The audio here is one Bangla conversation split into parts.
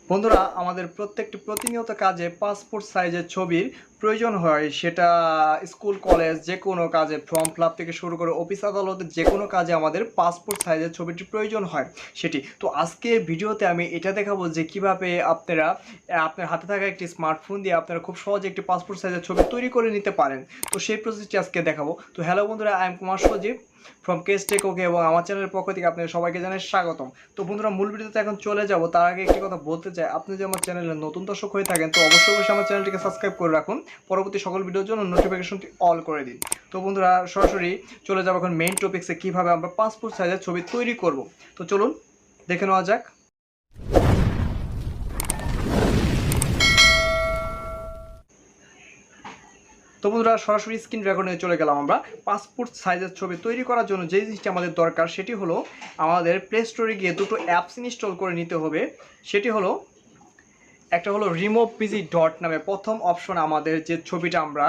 বন্ধুরা আমাদের প্রত্যেকটি প্রতিনিয়ত কাজে পাসপোর্ট সাইজের ছবির প্রয়োজন হয়, সেটা স্কুল কলেজ যে কোনো কাজে ফর্ম ফিল আপ থেকে শুরু করে অফিস আদালতের যে কোনো কাজে আমাদের পাসপোর্ট সাইজের ছবিটির প্রয়োজন হয় সেটি। তো আজকের ভিডিওতে আমি এটা দেখাবো যে কিভাবে আপনারা আপনার হাতে থাকা একটি স্মার্টফোন দিয়ে আপনারা খুব সহজে একটি পাসপোর্ট সাইজের ছবি তৈরি করে নিতে পারেন। তো সেই প্রসেসটি আজকে দেখাবো। তো হ্যালো বন্ধুরা, I am Kumar Sajib from Case Tech okay এবং আমার চ্যানেলের পক্ষ থেকে আপনাদের সবাইকে জানাই স্বাগতম। তো বন্ধুরা মূল ভিডিওতে এখন চলে যাব, তার আগে একটি কথা বলতে চাই, আপনি যদি আমার চ্যানেলে নতুন দর্শক হয়ে থাকেন তো অবশ্যই আমার চ্যানেলটিকে সাবস্ক্রাইব করে রাখুন, পরবর্তী সকল ভিডিওর জন্য নোটিফিকেশনটি অল করে দিন। তো বন্ধুরা সরাসরি চলে যাব এখন মেইন টপিক্সে, কীভাবে আমরা পাসপোর্ট সাইজের ছবি তৈরি করব। তো চলুন দেখে নেওয়া যাক। তো বন্ধুরা সরাসরি স্ক্রিন রেকর্ডিংয়ে চলে গেলাম। আমরা পাসপোর্ট সাইজের ছবি তৈরি করার জন্য যে জিনিসটি আমাদের দরকার সেটি হলো আমাদের প্লে স্টোরে গিয়ে দুটো অ্যাপস ইনস্টল করে নিতে হবে। সেটি হলো, একটা হলো remove.bg নামে প্রথম অপশন। আমাদের যে ছবিটা আমরা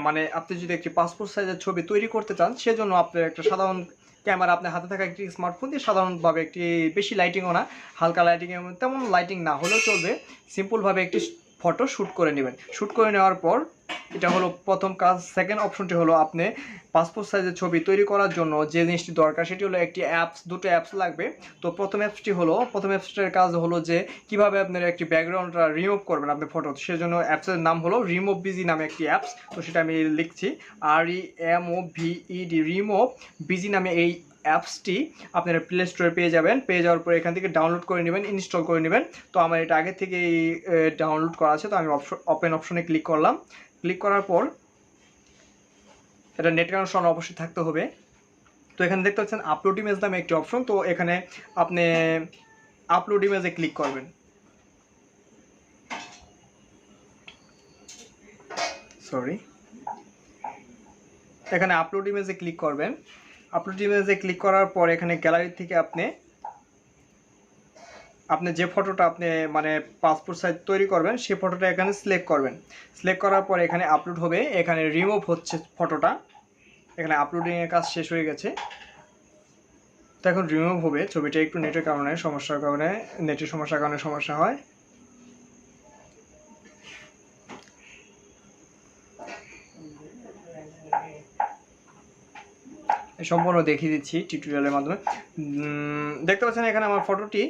মানে আপনি যদি একটি পাসপোর্ট সাইজের ছবি তৈরি করতে চান সেজন্য আপনার একটা সাধারণ ক্যামেরা, আপনার হাতে থাকা একটি স্মার্টফোন দিয়ে সাধারণভাবে একটি, বেশি লাইটিংও না, হালকা লাইটিং, তেমন লাইটিং না হলেও চলবে, সিম্পলভাবে একটি ফটো শ্যুট করে নেবেন। শ্যুট করে নেওয়ার পর এটা হলো প্রথম কাজ। সেকেন্ড অপশনটি হলো আপনি পাসপোর্ট সাইজের ছবি তৈরি করার জন্য যে জিনিসটি দরকার সেটি হলো একটি অ্যাপস, দুটো অ্যাপস লাগবে। তো প্রথম অ্যাপসটার কাজ হলো যে কিভাবে আপনারা একটি ব্যাকগ্রাউন্ডটা রিমুভ করবেন আপনার ফটো। সেজন্য অ্যাপসের নাম হলো remove.bg নামে একটি অ্যাপস। তো সেটা আমি লিখছি REMOVED, remove.bg নামে এই অ্যাপসটি আপনারা প্লে স্টোরে পেয়ে যাবেন। পেয়ে যাওয়ার পর এখান থেকে ডাউনলোড করে নেবেন, ইনস্টল করে নেবেন। তো আমার এটা আগে থেকেই ডাউনলোড করা আছে, তো আমি ওপেন অপশনে ক্লিক করলাম। ক্লিক করার পর এটা নেট কানেকশন অবশ্যই থাকতে হবে। তো এখানে দেখতে পাচ্ছেন আপলোড ইমেজ নামে একটি অপশন। তো এখানে আপনি আপলোড ইমেজে ক্লিক করবেন। এখানে আপলোড ইমেজে ক্লিক করবেন। আপলোড ইমেজে ক্লিক করার পর এখানে গ্যালারি থেকে আপনি যে ফটোটা আপনি মানে পাসপোর্ট সাইজ তৈরি করবেন সেই ফটোটা এখানে সিলেক্ট করবেন। সিলেক্ট করার পর এখানে আপলোড হবে, এখানে রিমুভ হচ্ছে ফটোটা। এখানে আপলোডিংয়ের কাজ শেষ হয়ে গেছে। তো এখন রিমুভ হবে ছবিটা, একটু নেটের কারণে সমস্যার কারণে সমস্যা হয়। সম্পূর্ণ দেখিয়ে দিচ্ছি টিউটোরিয়ালের মাধ্যমে। দেখতে পাচ্ছেন এখানে আমার ফটোটি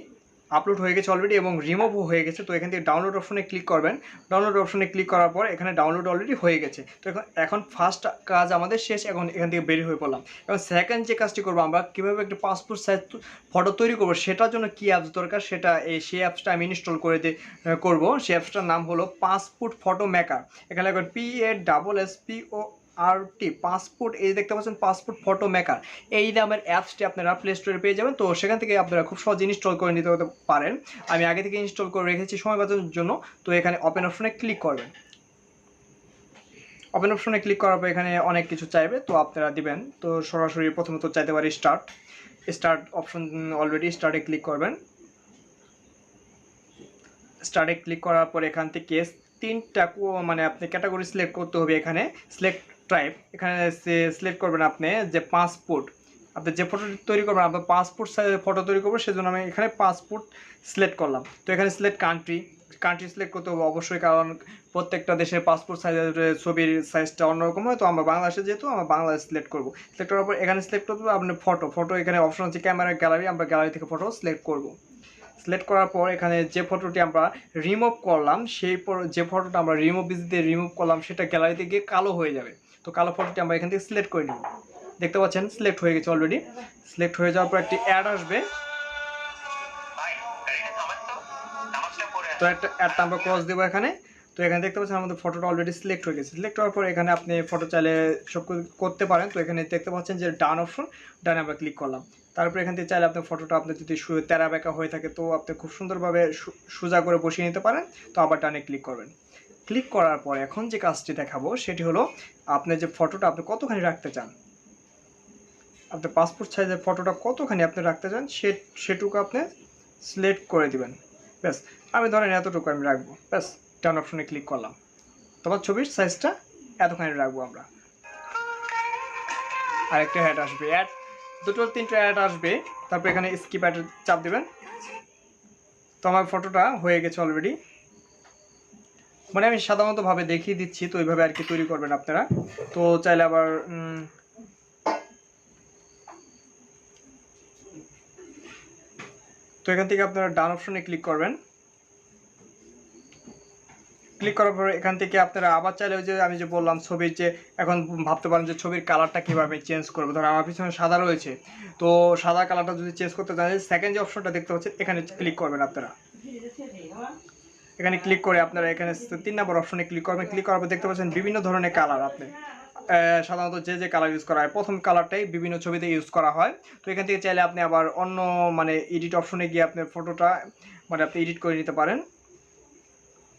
আপলোড হয়ে গেছে অলরেডি এবং রিমুভও হয়ে গেছে। তো এখান থেকে ডাউনলোড অপশনে ক্লিক করবেন। ডাউনলোড অপশনে ক্লিক করার পর এখানে ডাউনলোড অলরেডি হয়ে গেছে। তো এখন ফার্স্ট কাজ আমাদের শেষ, এখন এখান থেকে বের হয়ে পড়লাম। এবং সেকেন্ড যে কাজটি করবো, আমরা কীভাবে একটা পাসপোর্ট সাইজ ফটো তৈরি করবো সেটার জন্য কী অ্যাপস দরকার, সেই অ্যাপসটা আমি ইনস্টল করে করবো। সেই অ্যাপসটার নাম হলো পাসপোর্ট ফটো মেকার। এখানে এখন PASSPORT, পাসপোর্ট, এই দেখতে পাচ্ছেন পাসপোর্ট ফটো মেকার, এই নামের অ্যাপসটি আপনারা প্লে স্টোরে পেয়ে যাবেন। তো সেখান থেকে আপনারা খুব সহজে ইনস্টল করে নিতে পারেন। আমি আগে থেকে ইনস্টল করে রেখেছি সময় বাঁচানোর জন্য। তো এখানে ওপেন অপশনে ক্লিক করবেন। ওপেন অপশনে ক্লিক করার পর এখানে অনেক কিছু চাইবে, তো আপনারা দিবেন। তো সরাসরি প্রথমত চাইতে পারি স্টার্ট অপশন, অলরেডি স্টার্টে ক্লিক করবেন। স্টার্টে ক্লিক করার পর এখান থেকে তিনটা মানে আপনি ক্যাটাগরি সিলেক্ট করতে হবে। এখানে সিলেক্ট টাইপ, এখানে সিলেক্ট করবেন আপনি যে পাসপোর্ট, আপনি যে ফটো তৈরি করবেন, আপনার পাসপোর্ট সাইজের ফটো তৈরি করবো, সেজন্য আমি এখানে পাসপোর্ট সিলেক্ট করলাম। তো এখানে সিলেক্ট কান্ট্রি সিলেক্ট করতে হবে অবশ্যই, কারণ প্রত্যেকটা দেশের পাসপোর্ট সাইজের ছবির সাইজটা অন্যরকম হয়। তো আমরা বাংলাদেশে যেহেতু আমরা বাংলাদেশ সিলেক্ট করবো। সিলেক্ট করার পর এখানে সিলেক্ট করতে হবে আপনার ফটো, এখানে অপশন আছে ক্যামেরা গ্যালারি, আমরা গ্যালারি থেকে ফটো সিলেক্ট করবো। সিলেক্ট করার পর এখানে যে ফটোটি আমরা রিমুভ করলাম, যে ফটোটা আমরা রিমুভ করলাম সেটা গ্যালারিতে গিয়ে কালো হয়ে যাবে। তো কালো ফটোটি আমরা এখান থেকে সিলেক্ট করে নিব। দেখতে পাচ্ছেন সিলেক্ট হয়ে গেছে অলরেডি। সিলেক্ট হয়ে যাওয়ার পর একটি অ্যাড আসবে। তো একটা অ্যাডটা আমরা ক্রস দেবো এখানে। তো এখানে দেখতে পাচ্ছেন আমাদের ফটোটা অলরেডি সিলেক্ট হয়ে গেছে। সিলেক্ট হওয়ার পর এখানে আপনি ফটো চাইলে সব করতে পারেন। তো এখানে দেখতে পাচ্ছেন যে ডান অপশন, ডানে আমরা ক্লিক করলাম। তারপর এখান থেকে চাইলে আপনার ফটোটা আপনার যদি তেরা বেঁকা হয়ে থাকে তো আপনি খুব সুন্দরভাবে সোজা করে বসিয়ে নিতে পারেন। তো আবার ডানে ক্লিক করবেন। ক্লিক করার পর এখন যে কাজটি দেখাবো সেটি হলো, আপনি যে ফটোটা আপনি কতখানি রাখতে চান, আপনার পাসপোর্ট সাইজের ফটোটা কতখানি আপনি রাখতে চান সেটুকু আপনি সিলেক্ট করে দিবেন। ব্যাস, আমি ধরেন এতটুকু আমি রাখবো। ব্যাস, ডান অপশনে ক্লিক করলাম। তোমার ছবির সাইজটা এতখানি রাখবো আমরা। আরেকটা অ্যাড আসবে, দুটো তিনটে অ্যাড আসবে। তারপর এখানে স্কিপ অ্যাড চাপ দেবেন। তো আমার ফটোটা হয়ে গেছে অলরেডি, মানে আমি সাধারণতভাবে দেখিয়ে দিচ্ছি, তো ওইভাবে আর কি তৈরি করবেন আপনারা। তো চাইলে আবার তো এখান থেকে আপনারা ডান অপশনে ক্লিক করবেন। ক্লিক করার পরে এখান থেকে আপনারা আবার চাইলে ওই যে আমি যে বললাম ছবির যে এখন ভাবতে পারেন যে ছবির কালারটা কীভাবে চেঞ্জ করবো। ধরো আমার পিছনে সাদা রয়েছে, তো সাদা কালারটা যদি চেঞ্জ করতে চান সেকেন্ড যে অপশনটা দেখতে পাচ্ছেন এখানে ক্লিক করবেন আপনারা। এখানে ক্লিক করে আপনারা এখানে 3 নম্বর অপশনে ক্লিক করবেন। ক্লিক করার পর দেখতে পাচ্ছেন বিভিন্ন ধরনের কালার। আপনি সাধারণত যে কালার ইউজ করা হয় প্রথম কালারটাই বিভিন্ন ছবিতে ইউজ করা হয়। তো এখান থেকে চাইলে আপনি আবার অন্য মানে এডিট অপশনে গিয়ে আপনার ফটোটা মানে আপনি এডিট করে নিতে পারেন।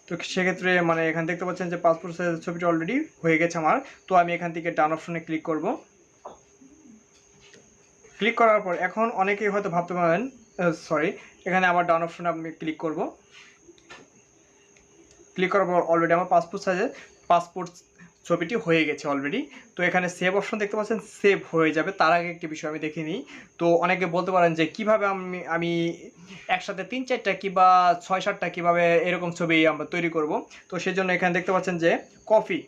তো সেক্ষেত্রে মানে এখানে দেখতে পাচ্ছেন যে পাসপোর্ট সাইজের ছবিটা অলরেডি হয়ে গেছে আমার। তো আমি এখান থেকে ডান অপশনে ক্লিক করব। ক্লিক করার পর এখন অনেকেই হয়তো ভাবতে পারেন এখানে আবার ডান অপশনে আমি ক্লিক করব। ক্লিক করার পর অলরেডি আমার পাসপোর্ট ছবিটি হয়ে গেছে অলরেডি। তো এখানে সেভ অপশন দেখতে পাচ্ছেন, সেভ হয়ে যাবে। তার আগে একটি বিষয় আমি দেখে নিই। তো অনেকে বলতে পারেন যে কিভাবে আমি একসাথে 3-4টা কিংবা 6-7টা কীভাবে এরকম ছবি আমরা তৈরি করব। তো সেজন্য এখানে দেখতে পাচ্ছেন যে কপি,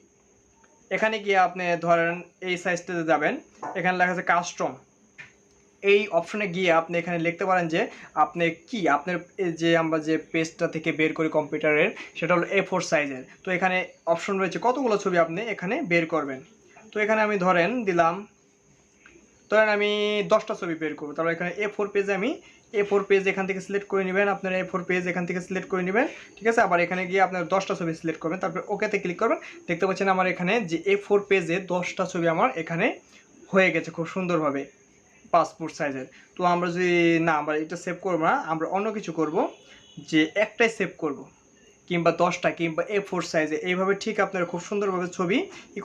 এখানে গিয়ে আপনি ধরেন এই সাইজটাতে যাবেন, এখানে লেখা আছে কাস্টম। এই অপশনে গিয়ে আপনি এখানে লিখতে পারেন যে আপনি কি আপনার যে আমরা যে পেজটা থেকে বের করি কম্পিউটারের, সেটা হলো A4 সাইজের। তো এখানে অপশন রয়েছে কতগুলো ছবি আপনি এখানে বের করবেন। তো এখানে আমি ধরেন আমি 10টা ছবি বের করবো। তারপর এখানে A4 পেজে আমি A4 পেজ এখান থেকে সিলেক্ট করে নেবেন, আপনারা A4 পেজ এখান থেকে সিলেক্ট করে নেবেন, ঠিক আছে। আবার এখানে গিয়ে আপনার 10টা ছবি সিলেক্ট করবেন, তারপর ওকেতে ক্লিক করবেন। দেখতে পাচ্ছেন আমার এখানে যে A4 পেজে 10টা ছবি আমার এখানে হয়ে গেছে খুব সুন্দরভাবে পাসপোর্ট সাইজের। তো আমরা যদি আমরা এটা সেভ করবো না, আমরা অন্য কিছু করব, যে একটাই সেভ করব কিংবা 10টা কিংবা A4 সাইজে, এইভাবে ঠিক আপনারা খুব সুন্দরভাবে ছবি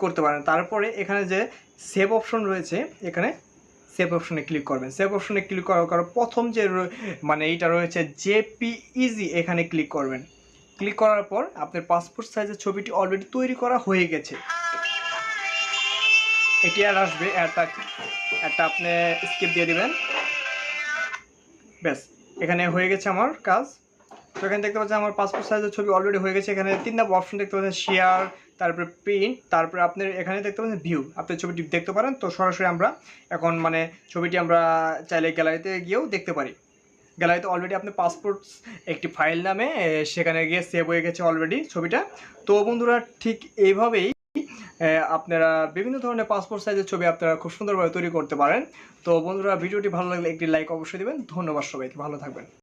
করতে পারেন। তারপরে এখানে যে সেভ অপশন রয়েছে, এখানে সেভ অপশনে ক্লিক করবেন। সেভ অপশনে ক্লিক করার প্রথম যে মানে এইটা রয়েছে জেপিইজি, এখানে ক্লিক করবেন। ক্লিক করার পর আপনার পাসপোর্ট সাইজের ছবিটি অলরেডি তৈরি করা হয়ে গেছে। এটি আর আসবে, একটা আপনি স্কিপ দিয়ে দিবেন, ব্যাস এখানে হয়ে গেছে আমার কাজ। তো এখানে দেখতে পাচ্ছেন আমার পাসপোর্ট সাইজের ছবি অলরেডি হয়ে গেছে। এখানে 3 নম্বর অপশন দেখতে পাচ্ছেন শেয়ার, তারপরে প্রিন্ট, তারপরে আপনার এখানে দেখতে পাচ্ছেন ভিউ, আপনি ছবিটি দেখতে পারেন। তো সরাসরি আমরা এখন মানে ছবিটি আমরা চাইলে গ্যালারিতে গিয়েও দেখতে পারি। গ্যালারিতে অলরেডি আপনি পাসপোর্ট একটি ফাইল নামে সেখানে গিয়ে সেভ হয়ে গেছে অলরেডি ছবিটা। তো বন্ধুরা ঠিক এইভাবেই আপনারা বিভিন্ন ধরনের পাসপোর্ট সাইজের ছবি আপনারা খুব সুন্দরভাবে তৈরি করতে পারেন। তো বন্ধুরা ভিডিওটি ভালো লাগলে একটি লাইক অবশ্যই দিবেন। ধন্যবাদ সবাইকে, ভালো থাকবেন।